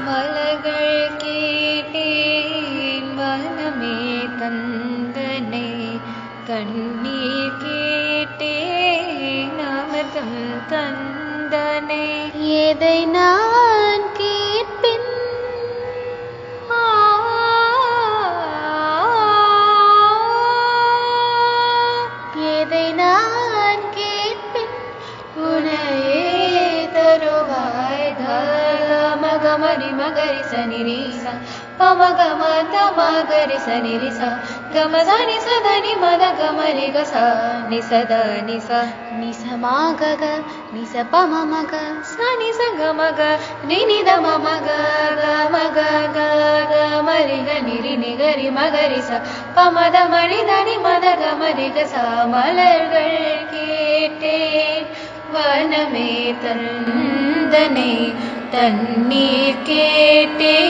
மலர்கள் கேட்டேன் வனமே தந்தனை, கண்ணீர் கேட்டேன் அமிர்தம் தந்தனை. எதை நான் கேட்பின் எதை நான் கேட்பின் உனையே தருவாய். மகமரி மகரி சனி ச பமக மத மகரி சனி ரிச கமதனி சதனி மத கமரி கச நிசத நிச நிச மக நிச பம மக சனி ச கமக நினி த மக கமக கமரி கனிரி நிகரி மகரி ச பமத மணி தனி மத கமரி கச. மலர்கள் கேட்டேன் வனமே தந்தனை, தண்ணீர் கேட்டேன்